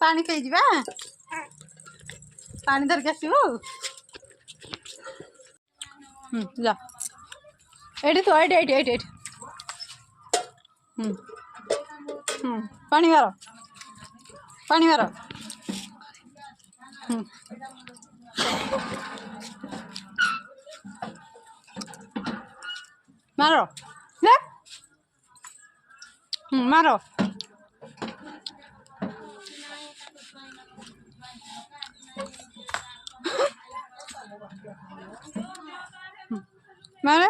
पानी पे जीवा पानी धरके आसबू जा एठी तो एठी एठी एठी एठी पानी मारो मारो ले मारो मारे